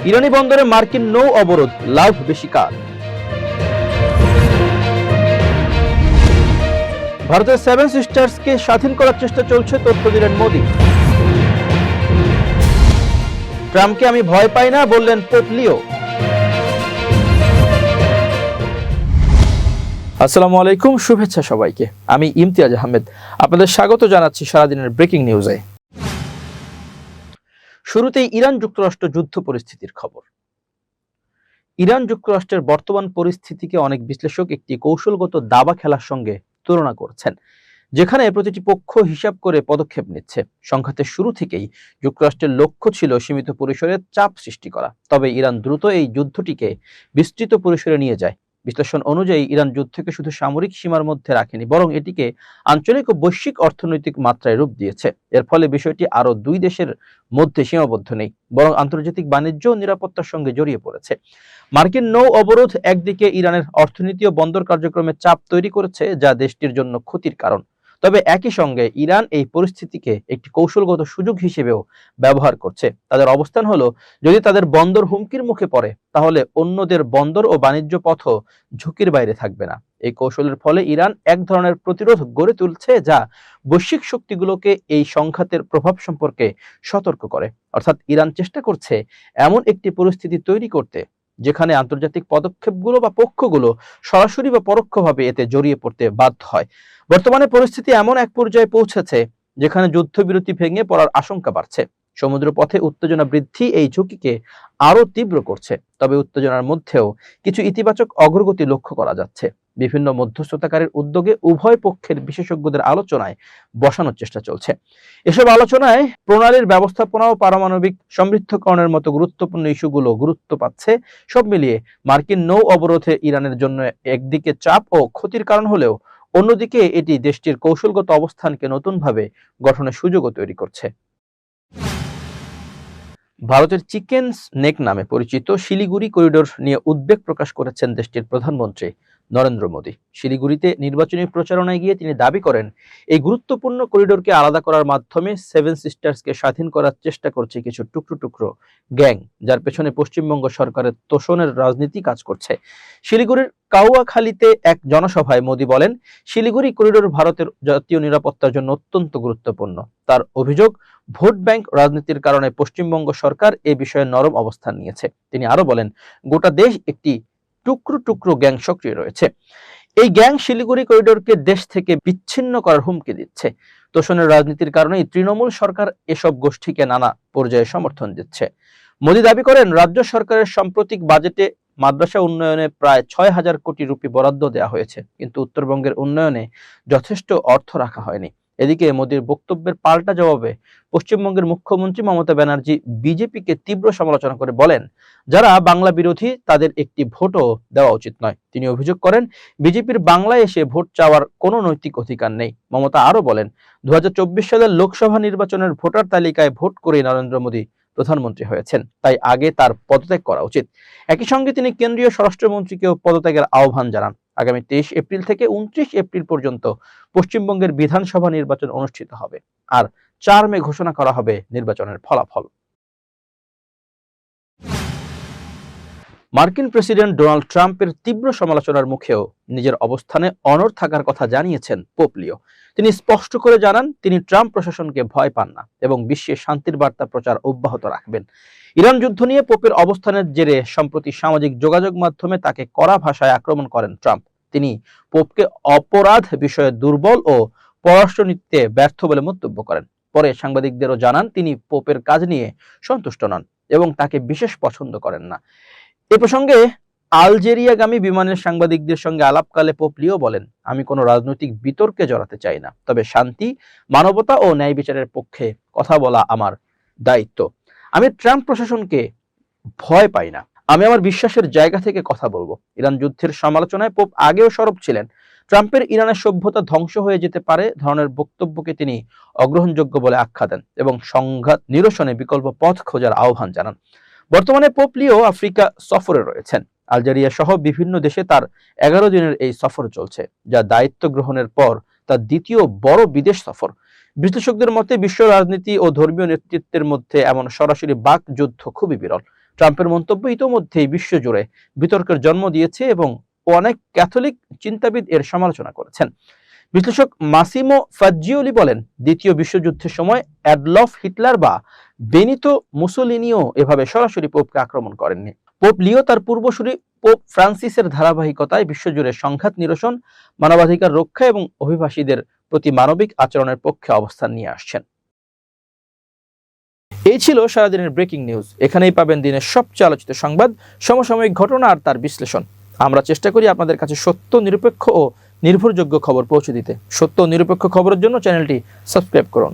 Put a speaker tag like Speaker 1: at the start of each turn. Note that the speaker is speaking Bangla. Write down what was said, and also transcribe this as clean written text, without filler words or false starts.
Speaker 1: ইরানি বন্দরে মার্কিন নৌ অবরোধ, লাভ বেশি কার? ভারতের সেভেন সিস্টার্সকে স্বাধীন করার চেষ্টা চলছে, তথ্য দিলেন মোদি। ট্রাম্পকে আমি ভয় পাই না বললেন পোপ লিও। আসসালামু আলাইকুম, শুভেচ্ছা সবাইকে। আমি ইমতিয়াজ আহমেদ, আপনাদের স্বাগত জানাচ্ছি সারাদিনের ব্রেকিং নিউজে। শুরুতেই ইরান যুক্তরাষ্ট্র যুদ্ধ পরিস্থিতির খবর। ইরান যুক্তরাষ্ট্রের বর্তমান পরিস্থিতিকে অনেক বিশ্লেষক একটি কৌশলগত দাবা খেলার সঙ্গে তুলনা করছেন, যেখানে প্রতিটি পক্ষ হিসাব করে পদক্ষেপ নিচ্ছে। সংঘাতের শুরু থেকেই যুক্তরাষ্ট্রের লক্ষ্য ছিল সীমিত পরিসরে চাপ সৃষ্টি করা, তবে ইরান দ্রুত এই যুদ্ধটিকে বিস্তৃত পরিসরে নিয়ে যায়। বিশ্লেষণ অনুযায়ী ইরান যুদ্ধকে শুধু সামরিক সীমার মধ্যে রাখেনি, বরং এটিকে আঞ্চলিক ও বৈশ্বিক অর্থনৈতিক মাত্রায় রূপ দিয়েছে। এর ফলে বিষয়টি আরো দুই দেশের মধ্যে সীমাবদ্ধ নেই, বরং আন্তর্জাতিক বাণিজ্য ও নিরাপত্তার সঙ্গে জড়িয়ে পড়েছে। মার্কিন নৌ অবরোধ একদিকে ইরানের অর্থনীতি ও বন্দর কার্যক্রমে চাপ তৈরি করেছে, যা দেশটির জন্য ক্ষতির কারণ। তবে একই সঙ্গে ইরান এই পরিস্থিতিকে একটি কৌশলগত সুযোগ হিসেবেও ব্যবহার করছে। তাদের অবস্থান হলো, যদি তাদের বন্দর হুমকির মুখে পড়ে, তাহলে অন্যদের বন্দর ও বাণিজ্য পথও ঝুঁকির বাইরে থাকবে না। এই কৌশলের ফলে ইরান এক ধরনের প্রতিরোধ গড়ে তুলছে, যা বৈশ্বিক শক্তিগুলোকে এই সংঘাতের প্রভাব সম্পর্কে সতর্ক করে। অর্থাৎ ইরান চেষ্টা করছে এমন একটি পরিস্থিতি তৈরি করতে, যেখানে আন্তর্জাতিক পদক্ষেপগুলো বা পক্ষগুলো সরাসরি বা পরোক্ষভাবে এতে জড়িয়ে পড়তে বাধ্য হয়। বর্তমানে পরিস্থিতি এমন এক পর্যায়ে পৌঁছেছে, যেখানে যুদ্ধবিরতি ভেঙে পড়ার আশঙ্কা বাড়ছে। সমুদ্রপথে উত্তেজনা বৃদ্ধি এই ঝুঁকিকে আরো তীব্র করছে। তবে উত্তেজনার মধ্যেও কিছু ইতিবাচক অগ্রগতি লক্ষ্য করা যাচ্ছে। বিভিন্ন মধ্যস্থতাকারীর উদ্যোগে উভয় পক্ষের বিশেষজ্ঞদের আলোচনায় বসানোর চেষ্টা চলছে। এসব আলোচনায় প্রণালীর ব্যবস্থাপনা ও পারমাণবিক সমৃদ্ধকরণের মতো গুরুত্বপূর্ণ ইস্যুগুলো গুরুত্ব পাচ্ছে। সব মিলিয়ে মার্কিন নৌ অবরোধে ইরানের জন্য একদিকে চাপ ও ক্ষতির কারণ হলেও অন্যদিকে এটি দেশটির কৌশলগত অবস্থানকে নতুনভাবে গঠনের সুযোগও তৈরি করছে। ভারতের চিকেন নেক নামে পরিচিত শিলিগুড়ি করিডোর নিয়ে উদ্বেগ প্রকাশ করেছেন দেশটির প্রধানমন্ত্রী নরেন্দ্র মোদী। শিলিগুড়িতে নির্বাচনী প্রচারণায় গিয়ে তিনি দাবি করেন, এই গুরুত্বপূর্ণ করিডোরকে আলাদা করার মাধ্যমে সেভেন সিস্টার্সকে স্বাধীন করার চেষ্টা করছে কিছু টুকরো টুকরো গ্যাং, যার পেছনে পশ্চিমবঙ্গ সরকারের তোষণের রাজনীতি কাজ করছে। শিলিগুড়ির কাউয়াখালীতে এক জনসভায় মোদী বলেন, শিলিগুড়ি করিডোর ভারতের জাতীয় নিরাপত্তার জন্য অত্যন্ত গুরুত্বপূর্ণ। তার অভিযোগ, ভোট ব্যাংক রাজনীতির কারণে পশ্চিমবঙ্গ সরকার এ বিষয়ে নরম অবস্থান নিয়েছে। তিনি আরো বলেন, গোটা দেশ একটি টুকরো টুকরো গ্যাং সক্রিয় রয়েছে। এই গ্যাং শিলিগুড়ি করিডোরকে দেশ থেকে বিচ্ছিন্ন করার হুমকি দিচ্ছে। তোষণের রাজনীতির কারণে তৃণমূল সরকার এসব গোষ্ঠীকে নানা পর্যায়ে সমর্থন দিচ্ছে। মোদী দাবি করেন, রাজ্য সরকারের সাম্প্রতিক বাজেটে মাদ্রাসা উন্নয়নে প্রায় ৬,০০০ কোটি রুপি বরাদ্দ দেওয়া হয়েছে, কিন্তু উত্তরবঙ্গের উন্নয়নে যথেষ্ট অর্থ রাখা হয়নি। এদিকে মোদীর বক্তব্যের পাল্টা জবাবে পশ্চিমবঙ্গের মুখ্যমন্ত্রী মমতা ব্যানার্জি বিজেপিকে তীব্র সমালোচনা করে বলেন, যারা বাংলা বিরোধী তাদের একটি ভোটও দেওয়া উচিত নয়। তিনি অভিযোগ করেন, বিজেপির বাংলায় এসে ভোট চাওয়ার কোনো নৈতিক অধিকার নেই। মমতা আরো বলেন, ২০২৪ সালের লোকসভা নির্বাচনের ভোটার তালিকায় ভোট করে নরেন্দ্র মোদী প্রধানমন্ত্রী হয়েছেন, তাই আগে তার পদত্যাগ করা উচিত। একই সঙ্গে তিনি কেন্দ্রীয় স্বরাষ্ট্রমন্ত্রীকেও পদত্যাগের আহ্বান জানান। আগামী ২৩ এপ্রিল থেকে ২৯ এপ্রিল পর্যন্ত পশ্চিমবঙ্গের বিধানসভা নির্বাচন অনুষ্ঠিত হবে, আর ৪ মে ঘোষণা করা হবে নির্বাচনের ফলাফল। মার্কিন প্রেসিডেন্ট ডোনাল্ড ট্রাম্পের তীব্র সমালোচনার মুখেও নিজের অবস্থানে অনড় থাকার কথা জানিয়েছেন পোপ লিও। তিনি স্পষ্ট করে জানান, তিনি ট্রাম্প প্রশাসনকে ভয় পান না এবং বিশ্বে শান্তির বার্তা প্রচার অব্যাহত রাখবেন। ইরান যুদ্ধ নিয়ে পোপের অবস্থানের জেরে সম্প্রতি সামাজিক যোগাযোগ মাধ্যমে তাকে কড়া ভাষায় আক্রমণ করেন ট্রাম্প। তিনি পোপকে অপরাধ বিষয়ে দুর্বল ও পররাষ্ট্রনীতিতে ব্যর্থ বলে মন্তব্য করেন। পরে সাংবাদিকদেরও জানান, তিনি পোপের কাজ নিয়ে সন্তুষ্ট নন এবং তাকে বিশেষ পছন্দ করেন না। এ প্রসঙ্গে আলজেরিয়াগামী বিমানের সাংবাদিকদের সঙ্গে আলাপকালে পোপ লিও বলেন, আমি কোনো রাজনৈতিক বিতর্কে জড়াতে চাই না, তবে শান্তি, মানবতা ও ন্যায় বিচারের পক্ষে কথা বলা আমার দায়িত্ব। আমি ট্রাম্প প্রশাসনকে ভয় পাই না, আমি আমার বিশ্বাসের জায়গা থেকে কথা বলবো। ইরান যুদ্ধের সমালোচনায় পোপ আগেও সরব ছিলেন। ট্রাম্পের ইরানের সভ্যতা ধ্বংস হয়ে যেতে পারে ধরনের বক্তব্যকে তিনি অগ্রহণযোগ্য বলে আখ্যা দেন এবং সংঘাত নিরসনে বিকল্প পথ খোঁজার আহ্বান জানান। বর্তমানে পোপ লিও আফ্রিকা সফরে রয়েছেন। আলজেরিয়া সহ বিভিন্ন দেশে তার 11 দিনের এই সফর চলছে, যা দায়িত্ব গ্রহণের পর তার দ্বিতীয় বড় বিদেশ সফর। বিশ্লেষকদের মতে বিশ্ব রাজনীতি ও ধর্মীয় নেতৃত্বের মধ্যে এমন সরাসরি বাক যুদ্ধ খুবই বিরল। ট্রাম্পের মন্তব্য ইতোমধ্যেই বিশ্বজুড়ে বিতর্কের জন্ম দিয়েছে এবং অনেক ক্যাথলিক চিন্তাবিদ এর সমালোচনা করেছেন। বিশ্লেষক মাসিমো ফাজ্জিওলি বলেন, দ্বিতীয় বিশ্বযুদ্ধের সময় অ্যাডলফ হিটলার বা বেনিতো মুসোলিনিও এভাবে সরাসরি পোপকে আক্রমণ করেননি। পোপ লিও তার পূর্বসূরি পোপ ফ্রান্সিসের ধারাবাহিকতায় বিশ্বজুড়ে সংঘাত নিরসন, মানবাধিকার রক্ষা এবং অভিবাসীদের প্রতি মানবিক আচরণের পক্ষে অবস্থান নিয়ে আসছেন। এই ছিল সারাদিনের ব্রেকিং নিউজ। এখানেই পাবেন দিনের সবচেয়ে আলোচিত সংবাদ, সমসাময়িক ঘটনা আর তার বিশ্লেষণ। আমরা চেষ্টা করি আপনাদের কাছে সত্য, নিরপেক্ষ ও নির্ভরযোগ্য খবর পৌঁছে দিতে। সত্য ও নিরপেক্ষ খবরের জন্য চ্যানেলটি সাবস্ক্রাইব করুন।